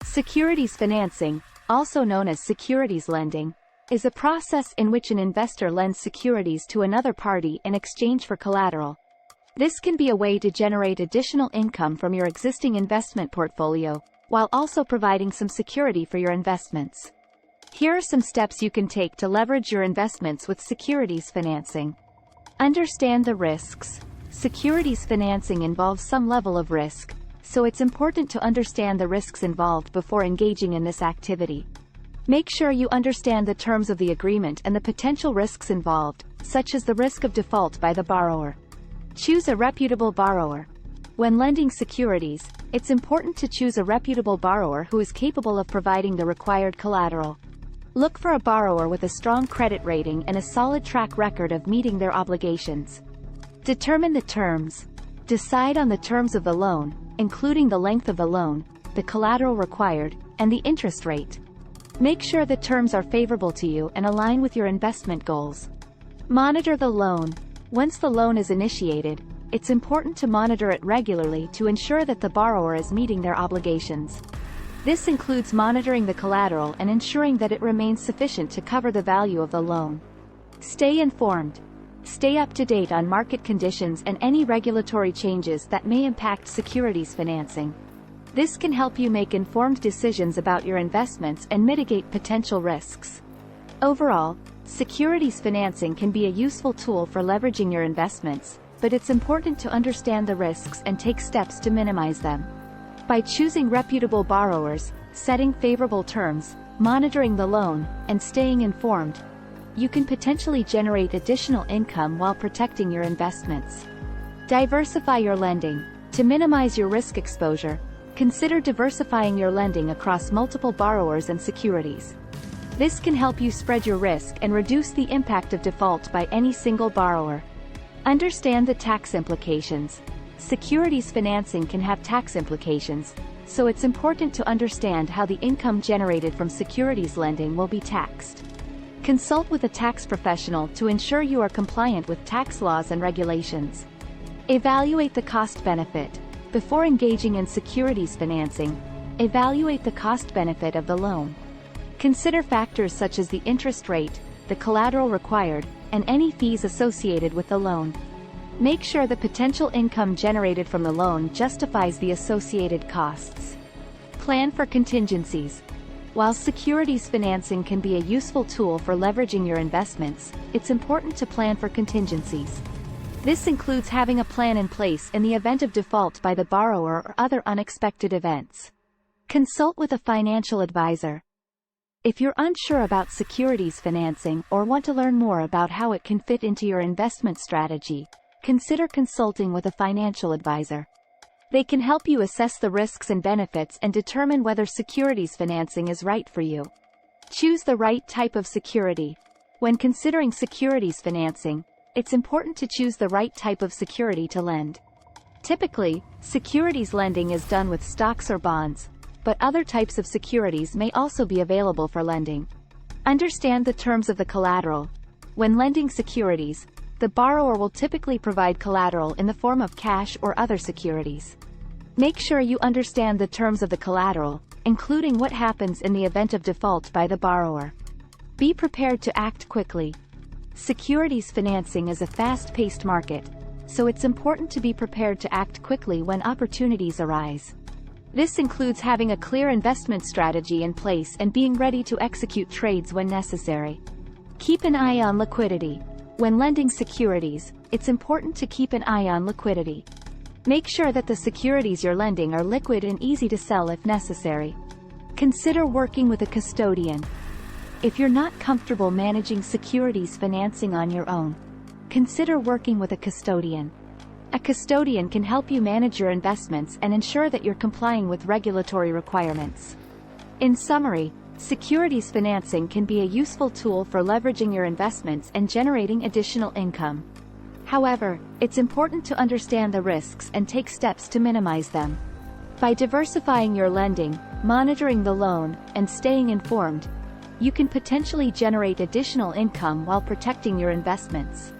Securities financing, also known as securities lending, is a process in which an investor lends securities to another party in exchange for collateral. This can be a way to generate additional income from your existing investment portfolio, while also providing some security for your investments. Here are some steps you can take to leverage your investments with securities financing. Understand the risks. Securities financing involves some level of risk, so it's important to understand the risks involved before engaging in this activity. Make sure you understand the terms of the agreement and the potential risks involved, such as the risk of default by the borrower. Choose a reputable borrower. When lending securities, it's important to choose a reputable borrower who is capable of providing the required collateral. Look for a borrower with a strong credit rating and a solid track record of meeting their obligations. Determine the terms. Decide on the terms of the loan, including the length of the loan, the collateral required, and the interest rate. Make sure the terms are favorable to you and align with your investment goals. Monitor the loan. Once the loan is initiated, it's important to monitor it regularly to ensure that the borrower is meeting their obligations. This includes monitoring the collateral and ensuring that it remains sufficient to cover the value of the loan. Stay informed. Stay up to date on market conditions and any regulatory changes that may impact securities financing. This can help you make informed decisions about your investments and mitigate potential risks. Overall, securities financing can be a useful tool for leveraging your investments, but it's important to understand the risks and take steps to minimize them. By choosing reputable borrowers, setting favorable terms, monitoring the loan, and staying informed, you can potentially generate additional income while protecting your investments. Diversify your lending. To minimize your risk exposure, consider diversifying your lending across multiple borrowers and securities. This can help you spread your risk and reduce the impact of default by any single borrower. Understand the tax implications. Securities financing can have tax implications, so it's important to understand how the income generated from securities lending will be taxed. Consult with a tax professional to ensure you are compliant with tax laws and regulations. Evaluate the cost-benefit. Before engaging in securities financing, evaluate the cost-benefit of the loan. Consider factors such as the interest rate, the collateral required, and any fees associated with the loan. Make sure the potential income generated from the loan justifies the associated costs. Plan for contingencies. While securities financing can be a useful tool for leveraging your investments, it's important to plan for contingencies. This includes having a plan in place in the event of default by the borrower or other unexpected events. Consult with a financial advisor. If you're unsure about securities financing or want to learn more about how it can fit into your investment strategy, consider consulting with a financial advisor. They can help you assess the risks and benefits and determine whether securities financing is right for you. Choose the right type of security. When considering securities financing, it's important to choose the right type of security to lend. Typically, securities lending is done with stocks or bonds, but other types of securities may also be available for lending. Understand the terms of the collateral. When lending securities, the borrower will typically provide collateral in the form of cash or other securities. Make sure you understand the terms of the collateral, including what happens in the event of default by the borrower. Be prepared to act quickly. Securities financing is a fast-paced market, so it's important to be prepared to act quickly when opportunities arise. This includes having a clear investment strategy in place and being ready to execute trades when necessary. Keep an eye on liquidity. When lending securities, it's important to keep an eye on liquidity. Make sure that the securities you're lending are liquid and easy to sell if necessary. Consider working with a custodian. If you're not comfortable managing securities financing on your own, consider working with a custodian. A custodian can help you manage your investments and ensure that you're complying with regulatory requirements. In summary, securities financing can be a useful tool for leveraging your investments and generating additional income. However, it's important to understand the risks and take steps to minimize them. By diversifying your lending, monitoring the loan, and staying informed, you can potentially generate additional income while protecting your investments.